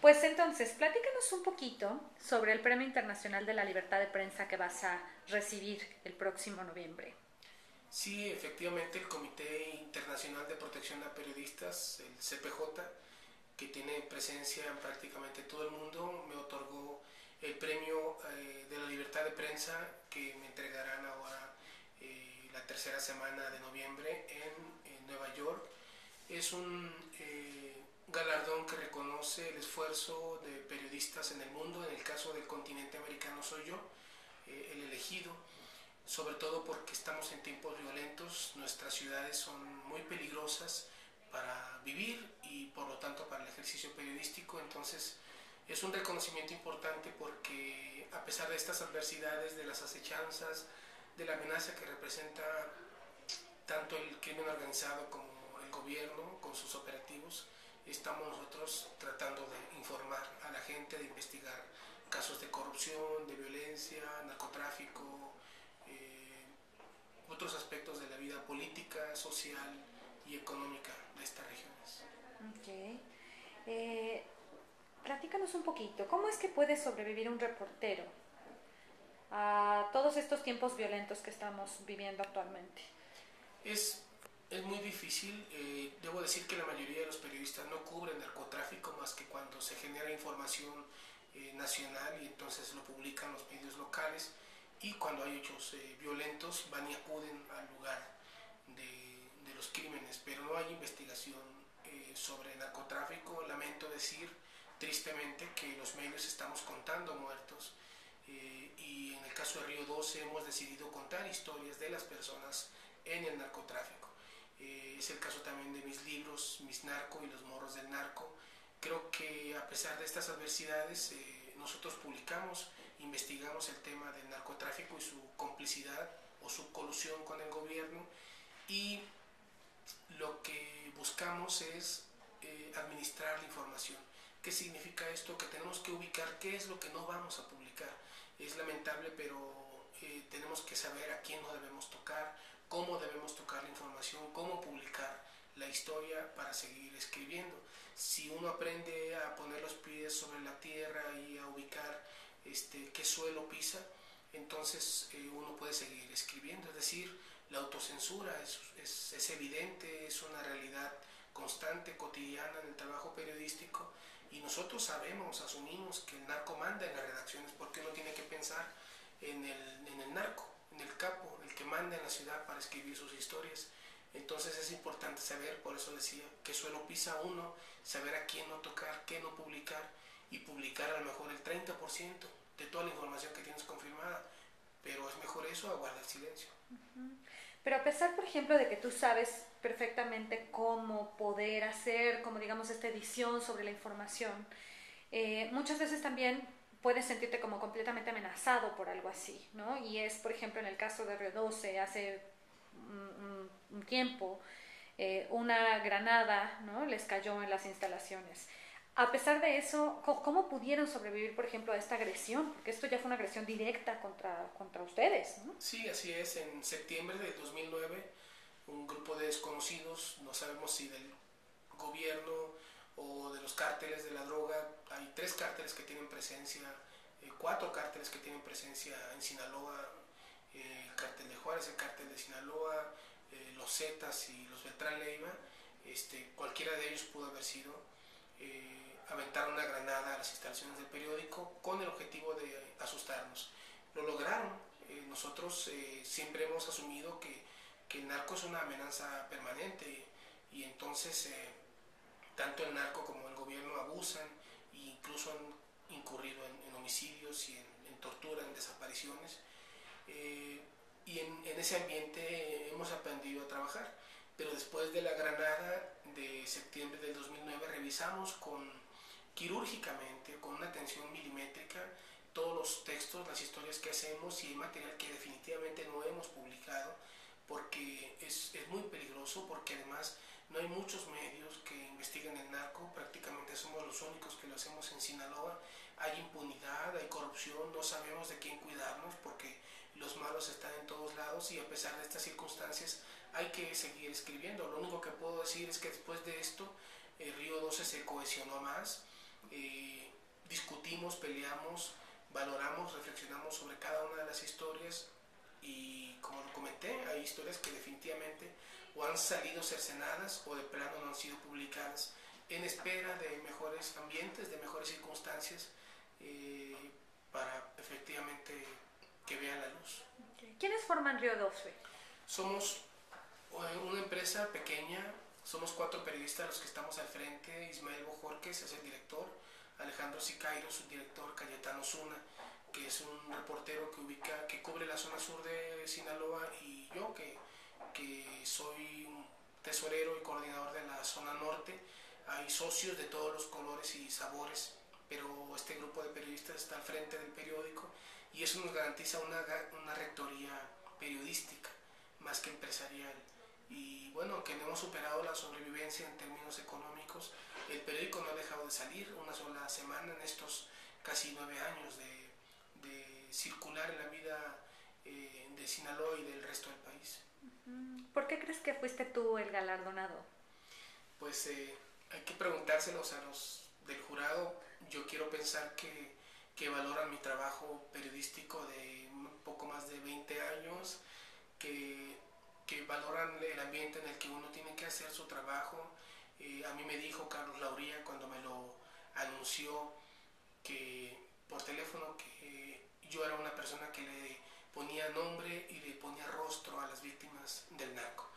Pues entonces, platícanos un poquito sobre el Premio Internacional de la Libertad de Prensa que vas a recibir el próximo noviembre. Sí, efectivamente el Comité Internacional de Protección a Periodistas, el CPJ, que tiene presencia en prácticamente todo el mundo, me otorgó el premio de la libertad de prensa que me entregarán ahora la tercera semana de noviembre en Nueva York. Es un galardón que reconoce el esfuerzo de periodistas en el mundo. En el caso del continente americano soy yo, el elegido, sobre todo porque estamos en tiempos violentos, nuestras ciudades son muy peligrosas para vivir y por lo tanto para el ejercicio periodístico. Entonces es un reconocimiento importante porque a pesar de estas adversidades, de las acechanzas, de la amenaza que representa tanto el crimen organizado como el gobierno con sus operativos, estamos nosotros tratando de informar a la gente, de investigar casos de corrupción, de violencia, narcotráfico, otros aspectos de la vida política, social y económica de estas regiones. Ok. Eh, Platícanos un poquito, ¿cómo es que puede sobrevivir un reportero a todos estos tiempos violentos que estamos viviendo actualmente? Es, es muy difícil, debo decir que la mayoría de los periodistas no cubren narcotráfico más que cuando se genera información nacional y entonces lo publican los medios locales, y cuando hay hechos violentos van y acuden al lugar de los crímenes, pero no hay investigación sobre narcotráfico. Lamento decir tristemente que los medios estamos contando muertos, y en el caso de Río 12 hemos decidido contar historias de las personas en el narcotráfico. Es el caso también de mis libros, Mis Narco y Los Morros del Narco. Creo que a pesar de estas adversidades, nosotros publicamos, investigamos el tema del narcotráfico y su complicidad o su colusión con el gobierno, y lo que buscamos es administrar la información. ¿Qué significa esto? Que tenemos que ubicar qué es lo que no vamos a publicar. Es lamentable, pero tenemos que saber a quién no debemos tocar, cómo debemos tocar la información, cómo publicar la historia para seguir escribiendo. Si uno aprende a poner los pies sobre la tierra y a ubicar qué suelo pisa, entonces uno puede seguir escribiendo. Es decir, la autocensura es evidente, es una realidad constante, cotidiana en el trabajo periodístico, y nosotros sabemos, asumimos que el narco manda en las redacciones, porque uno tiene que pensar en el narco, en el capo, el que manda en la ciudad para escribir sus historias. Entonces es importante saber, por eso decía, qué suelo pisa uno, saber a quién no tocar, qué no publicar, y publicar a lo mejor el 30% de toda la información que tienes confirmada, pero es mejor eso a guardar silencio. Pero a pesar, por ejemplo, de que tú sabes perfectamente cómo poder hacer, como digamos, esta edición sobre la información, muchas veces también puedes sentirte como completamente amenazado por algo así, ¿no? Y es, por ejemplo, en el caso de Río 12, hace un tiempo, una granada, ¿no? Les cayó en las instalaciones. A pesar de eso, ¿cómo pudieron sobrevivir, por ejemplo, a esta agresión? Porque esto ya fue una agresión directa contra ustedes, ¿no? Sí, así es. En septiembre de 2009, un grupo de desconocidos, no sabemos si del gobierno o de los cárteles de la droga, hay tres cárteles que tienen presencia, cuatro cárteles que tienen presencia en Sinaloa, el cártel de Juárez, el cártel de Sinaloa, los Zetas y los Beltrán Leiva. Cualquiera de ellos pudo haber sido. Aventaron una granada a las instalaciones del periódico con el objetivo de asustarnos. Lo lograron. Nosotros siempre hemos asumido que el narco es una amenaza permanente, y entonces tanto el narco como el gobierno abusan e incluso han incurrido en homicidios y en tortura, en desapariciones. Y en ese ambiente hemos aprendido a trabajar. Pero después de la granada de septiembre del 2009 revisamos quirúrgicamente, con una atención milimétrica, todos los textos, las historias que hacemos, y hay material que definitivamente no hemos publicado porque es muy peligroso, porque además no hay muchos medios que investiguen el narco, prácticamente somos los únicos que lo hacemos en Sinaloa. Hay impunidad, hay corrupción, no sabemos de quién cuidarnos porque los malos están en todos lados, y a pesar de estas circunstancias hay que seguir escribiendo. Lo único que puedo decir es que después de esto Río 12 se cohesionó más, discutimos, peleamos, valoramos, reflexionamos sobre cada una de las historias y como lo comenté, hay historias que definitivamente o han salido cercenadas o de plano no han sido publicadas en espera de mejores ambientes, de mejores circunstancias para efectivamente que vean la luz. ¿Quiénes forman Río 12? Somos una empresa pequeña, somos 4 periodistas los que estamos al frente. Ismael Bojorquez es el director, Alejandro Sicairo, su director, Cayetano Zuna, que es un reportero que cubre la zona sur de Sinaloa, y yo que soy un tesorero y coordinador de la zona norte. Hay socios de todos los colores y sabores, pero este grupo de periodistas está al frente del periódico y eso nos garantiza una rectoría periodística más que empresarial. Y bueno, que no hemos superado la sobrevivencia en términos económicos, el periódico no ha dejado de salir una sola semana en estos casi 9 años de circular en la vida de Sinaloa y del resto del país. ¿Por qué crees que fuiste tú el galardonado? Pues hay que preguntárselos a los del jurado. Yo quiero pensar que valoran mi trabajo periodístico de un poco más de 20 años, que valoran el ambiente en el que uno tiene que hacer su trabajo. A mí me dijo Carlos Lauría cuando me lo anunció por teléfono que yo era una persona que le ponía nombre y le ponía rostro a las víctimas del narco.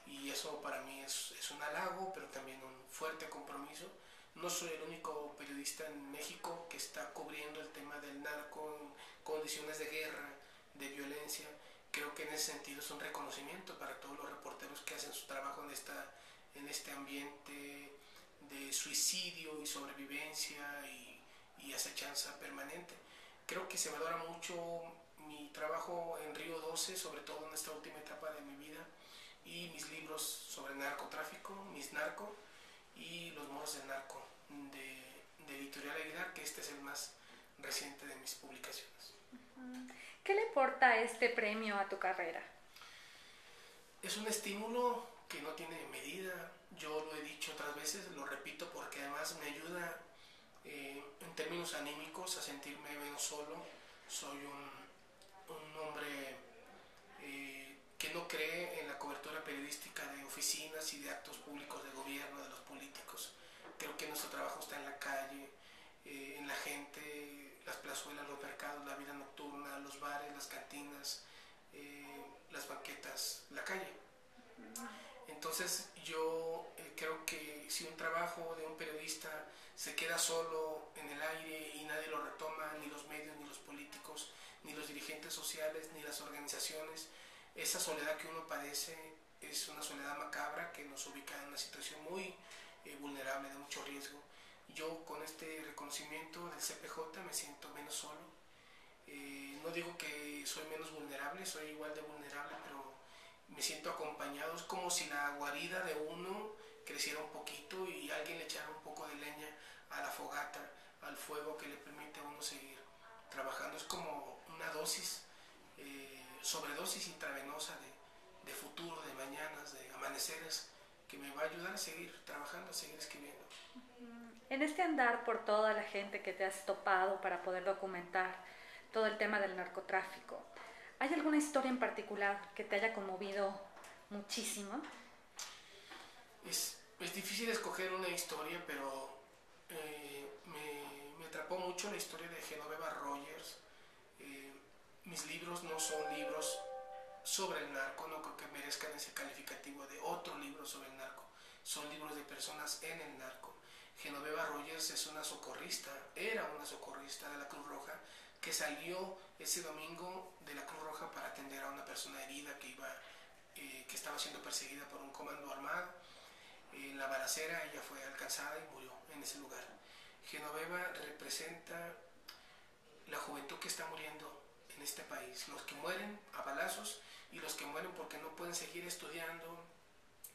Y eso para mí es un halago, pero también un fuerte compromiso. No soy el único periodista en México que está cubriendo el tema del narco en condiciones de guerra, de violencia. Creo que en ese sentido es un reconocimiento para todos los reporteros que hacen su trabajo en este ambiente de suicidio y sobrevivencia y acechanza permanente. Creo que se valora mucho mi trabajo en Río 12, sobre todo en esta última etapa de mi vida, y mis libros sobre narcotráfico, Mis Narco, y Los Moros del Narco, de Editorial Aguilar, que este es el más reciente de mis publicaciones. ¿Qué le aporta este premio a tu carrera? Es un estímulo que no tiene medida. Yo lo he dicho otras veces, lo repito porque además me ayuda en términos anímicos a sentirme menos solo. Soy un hombre que no cree en la cobertura periodística de oficinas y de actos públicos de gobierno, de los políticos. Creo que nuestro trabajo está en la calle, en la gente, las plazuelas, los mercados, la vida nocturna, los bares, las cantinas, las banquetas, la calle. Entonces yo creo que si un trabajo de un periodista se queda solo en el aire y nadie lo retoma, ni los medios, ni los políticos, ni los dirigentes sociales, ni las organizaciones, esa soledad que uno padece es una soledad macabra que nos ubica en una situación muy vulnerable, de mucho riesgo. Yo con este reconocimiento del CPJ me siento menos solo. No digo que soy menos vulnerable, soy igual de vulnerable, pero me siento acompañado. Es como si la guarida de uno creciera un poquito y alguien le echara un poco de leña a la fogata, al fuego que le permite a uno seguir trabajando. Es como una dosis, sobredosis intravenosa de futuro, de mañanas, de amaneceres, que me va a ayudar a seguir trabajando, a seguir escribiendo. En este andar por toda la gente que te has topado para poder documentar todo el tema del narcotráfico, ¿hay alguna historia en particular que te haya conmovido muchísimo? Es difícil escoger una historia, pero me atrapó mucho la historia de Genoveva Rogers. Mis libros no son libros sobre el narco, no creo que merezcan ese calificativo de otro libro sobre el narco. Son libros de personas en el narco. Genoveva Rogers es una socorrista, era una socorrista de la Cruz Roja, que salió ese domingo de la Cruz Roja para atender a una persona herida que estaba siendo perseguida por un comando armado. En la balacera ella fue alcanzada y murió en ese lugar. Genoveva representa la juventud que está muriendo en este país, los que mueren a balazos y los que mueren porque no pueden seguir estudiando,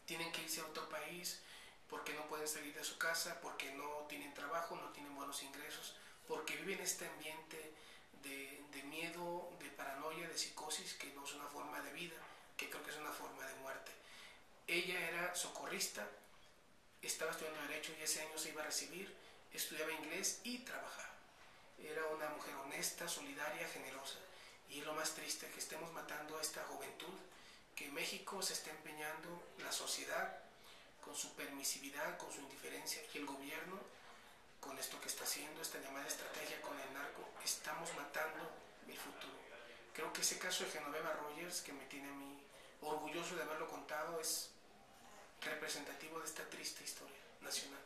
tienen que irse a otro país, porque no pueden salir de su casa, porque no tienen trabajo, no tienen buenos ingresos, porque viven este ambiente de miedo, de paranoia, de psicosis, que no es una forma de vida, que creo que es una forma de muerte. Ella era socorrista, estaba estudiando Derecho y ese año se iba a recibir, estudiaba inglés y trabajaba. una mujer honesta, solidaria, generosa. Y es lo más triste, que estemos matando a esta juventud, que México se está empeñando, la sociedad, con su permisividad, con su indiferencia, y el gobierno, con esto que está haciendo, esta llamada estrategia con el narco, estamos matando el futuro. Creo que ese caso de Genoveva Rogers, que me tiene a mí orgulloso de haberlo contado, es representativo de esta triste historia nacional.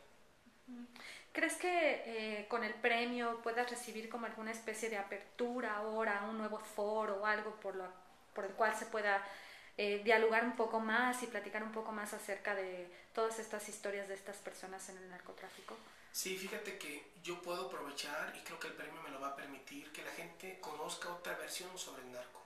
¿Crees que con el premio puedas recibir como alguna especie de apertura ahora, un nuevo foro o algo por el cual se pueda dialogar un poco más y platicar un poco más acerca de todas estas historias de estas personas en el narcotráfico? Sí, fíjate que yo puedo aprovechar, y creo que el premio me lo va a permitir, que la gente conozca otra versión sobre el narco.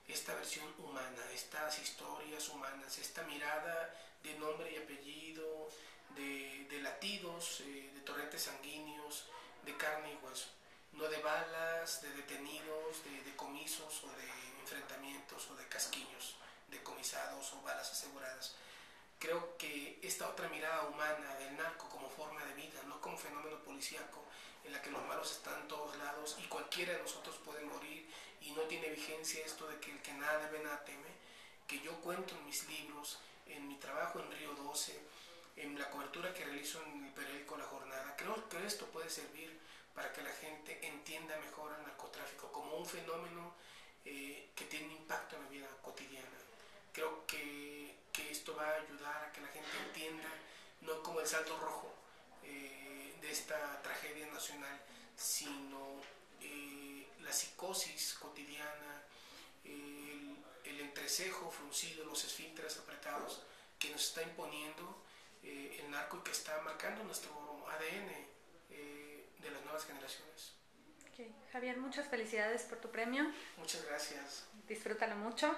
Esta versión humana, estas historias humanas, esta mirada de nombre y apellido, de latidos, de torrentes sanguíneos, de carne y hueso. No de balas, de detenidos, de decomisos o de enfrentamientos o de casquillos decomisados o balas aseguradas. Creo que esta otra mirada humana del narco como forma de vida, no como fenómeno policíaco en la que los malos están en todos lados y cualquiera de nosotros puede morir y no tiene vigencia esto de que el que nada debe nada teme, que yo cuento en mis libros, en mi trabajo en Río 12, en la cobertura que realizo en el periódico La Jornada. Creo que esto puede servir para que la gente entienda mejor al narcotráfico como un fenómeno que tiene impacto en la vida cotidiana. Creo que esto va a ayudar a que la gente entienda, no como el saldo rojo de esta tragedia nacional, sino la psicosis cotidiana, el entrecejo fruncido, los esfínteres apretados que nos está imponiendo el narco y que está marcando nuestro ADN de las nuevas generaciones. Okay. Javier, muchas felicidades por tu premio. Muchas gracias. Disfrútalo mucho.